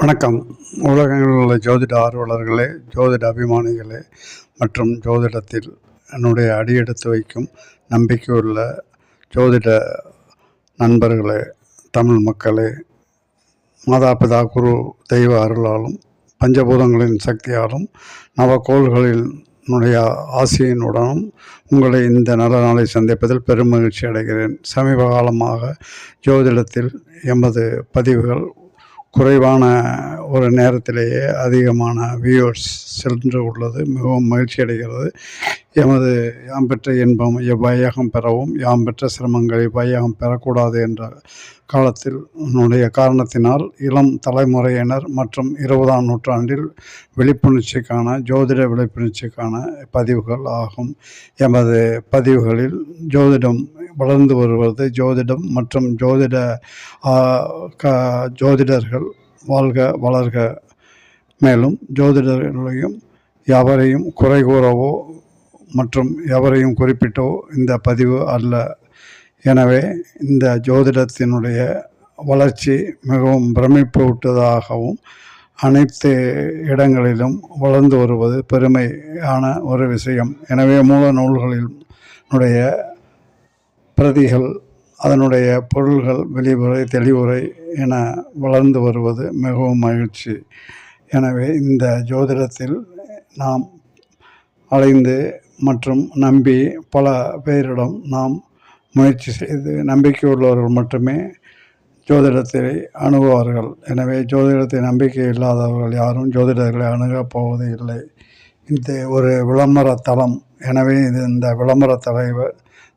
வணக்கம். உலகெங்கிலும் உள்ள ஜோதிட ஆர்வலர்களே, ஜோதிட அபிமானிகளே மற்றும் ஜோதிடத்தில் என்னுடைய அடியெடுத்து வைக்கும் நம்பிக்கையுள்ள ஜோதிட நண்பர்களே, தமிழ் மக்களே, மாதாபிதா குரு தெய்வ அருளாலும் பஞ்சபூதங்களின் சக்தியாலும் நவகோள்களினுடைய ஆசையினுடனும் உங்களை இந்த நல்ல நாளை சந்திப்பதில் பெரும் மகிழ்ச்சி அடைகிறேன். சமீப காலமாக ஜோதிடத்தில் எமது பதிவுகள் குறைவான ஒரு நேரத்திலேயே அதிகமான வியூவர்ஸ் சென்று உள்ளது. மிகவும் மகிழ்ச்சி அடைகிறது. எமது யாம் பெற்ற இன்பம் எவ்வையகம் பெறவும், யாம் பெற்ற சிரமங்களை வையகம் பெறக்கூடாது என்ற காலத்தில் காரணத்தினால் இளம் தலைமுறையினர் மற்றும் 20ஆம் நூற்றாண்டில் விழிப்புணர்ச்சிக்கான ஜோதிட விழிப்புணர்ச்சிக்கான பதிவுகள் ஆகும். எமது பதிவுகளில் ஜோதிடம் வளர்ந்து வருவது, ஜோதிடம் மற்றும் ஜோதிடர்கள் வாழ்க வளர்க. மேலும் ஜோதிடர்களையும் எவரையும் குறை கூறவோ மற்றும் எவரையும் குறிப்பிட்டோ இந்த பதிவு அல்ல. எனவே இந்த ஜோதிடத்தினுடைய வளர்ச்சி மிகவும் பிரமிப்பூட்டுவதாகவும் அனைத்து இடங்களிலும் வளர்ந்து வருவது பெருமையான ஒரு விஷயம். எனவே மூல நூல்களினுடைய பிரதிகள், அதனுடைய பொருள்கள் வெளிவுரை தெளிவுரை என வளர்ந்து வருவது மிகவும் மகிழ்ச்சி. எனவே இந்த ஜோதிடத்தில் நாம் அலைந்து மற்றும் நம்பி பல பேரிடம் நாம் முயற்சி செய்து நம்பிக்கை உள்ளவர்கள் மட்டுமே ஜோதிடத்தை அணுகுவார்கள். எனவே ஜோதிடத்தை நம்பிக்கை இல்லாதவர்கள் யாரும் ஜோதிடர்களை அணுகப் போவது இல்லை. இது ஒரு விளம்பர தளம். எனவே இந்த விளம்பர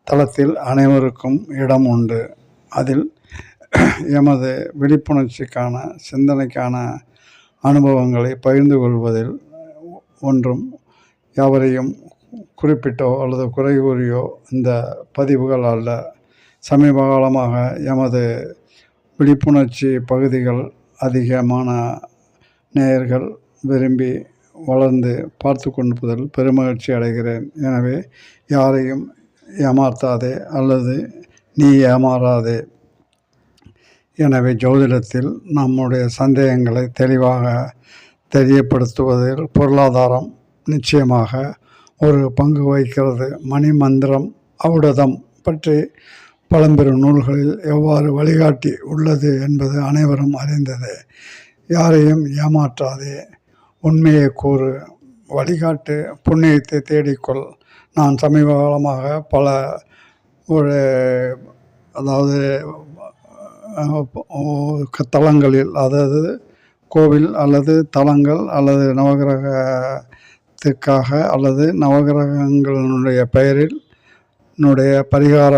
தளத்தில் அனைவருக்கும் இடம் உண்டு. அதில் எமது விழிப்புணர்ச்சிக்கான சிந்தனைக்கான அனுபவங்களை பகிர்ந்து கொள்வதில் ஒன்றும் எவரையும் குறிப்பிட்டோ அல்லது குறை கூறியோ இந்த பதிவுகள் அல்ல. சமீப காலமாக எமது விழிப்புணர்ச்சி பகுதிகள் அதிகமான நேயர்கள் விரும்பி வளர்ந்து பார்த்து கொண்டிருப்பதில் பெருமகிழ்ச்சி அடைகிறேன். எனவே யாரையும் ஏமாற்றாதே அல்லது நீ ஏமாறாதே. எனவே ஜோதிடத்தில் நம்முடைய சந்தேகங்களை தெளிவாக தெரியப்படுத்துவதில் பொருளாதாரம் நிச்சயமாக ஒரு பங்கு வகிக்கிறது. மணி மந்திரம் ஔடதம் பற்றி பழம்பெரும் நூல்களில் எவ்வாறு வழிகாட்டி உள்ளது என்பது அனைவரும் அறிந்ததே. யாரையும் ஏமாற்றாதே, உண்மையை கூறு, வழிகாட்டு, புண்ணியத்தை தேடிக்கொள். நான் சமீப காலமாக பல தலங்களில், அதாவது கோவில் அல்லது தலங்கள் அல்லது நவகிரகத்திற்காக அல்லது நவகிரகங்களினுடைய பெயரில் பரிகார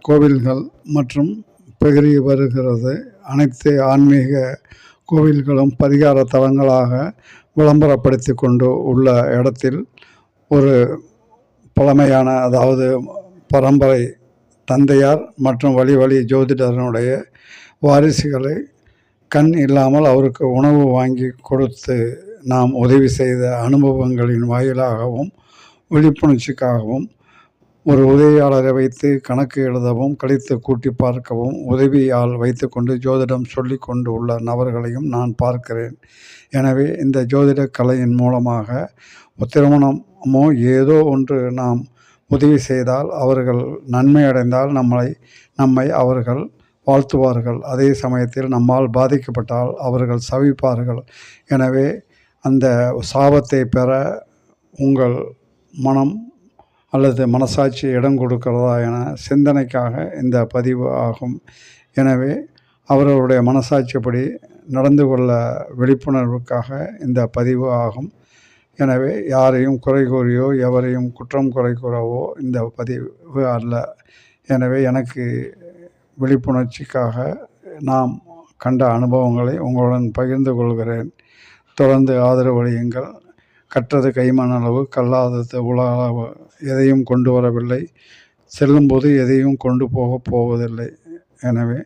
கோவில்கள் மற்றும் பெருகி வருகிறது. அனைத்து ஆன்மீக கோவில்களும் பரிகார தலங்களாக விளம்பரப்படுத்தி கொண்டு உள்ள இடத்தில் ஒரு பழமையான, அதாவது பரம்பரை தந்தையார் மற்றும் வழி ஜோதிடர்களுடைய வாரிசுகளை கண் இல்லாமல் அவருக்கு உணவு வாங்கி கொடுத்து நாம் உதவி செய்த அனுபவங்களின் வாயிலாகவும் விழிப்புணர்ச்சிக்காகவும் ஒரு உதவியாளரை வைத்து கணக்கு எழுதவும் கழித்து கூட்டி பார்க்கவும் உதவியால் வைத்து கொண்டு ஜோதிடம் சொல்லி கொண்டு உள்ள நபர்களையும் நான் பார்க்கிறேன். எனவே இந்த ஜோதிட கலையின் மூலமாக திருமணமோ ஏதோ ஒன்று நாம் உதவி செய்தால், அவர்கள் நன்மை அடைந்தால் நம்மை அவர்கள் வாழ்த்துவார்கள். அதே சமயத்தில் நம்மால் பாதிக்கப்பட்டால் அவர்கள் சபிப்பார்கள். எனவே அந்த சாபத்தை பெற உங்கள் மனம் அல்லது மனசாட்சி இடம் கொடுக்கிறதா என சிந்தனைக்காக இந்த பதிவு ஆகும். எனவே அவர்களுடைய மனசாட்சிப்படி நடந்து கொள்ள விழிப்புணர்வுக்காக இந்த பதிவு ஆகும். எனவே யாரையும் குறை கூறியோ எவரையும் குற்றம் குறை கூறவோ இந்த பதிவு அல்ல. எனவே எனக்கு விழிப்புணர்ச்சிக்காக நாம் கண்ட அனுபவங்களை உங்களுடன் பகிர்ந்து கொள்கிறேன். தொடர்ந்து ஆதரவு அளியுங்கள். கற்றது கைமண் அளவு, கல்லாதது உலக அளவு. எதையும் கொண்டு வரவில்லை, செல்லும்போது எதையும் கொண்டு போவதில்லை. எனவே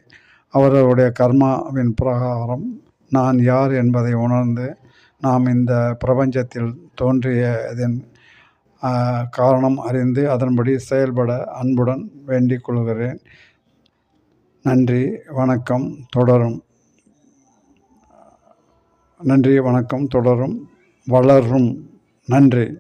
அவர்களுடைய கர்மாவின் பிரகாரம் நான் யார் என்பதை உணர்ந்து நாம் இந்த பிரபஞ்சத்தில் தோன்றியதன் காரணம் அறிந்து அதன்படி செயல்பட அன்புடன் வேண்டிக் கொள்கிறேன். நன்றி, வணக்கம். தொடரும். நன்றி, வணக்கம். தொடரும், வளரும். நன்றி.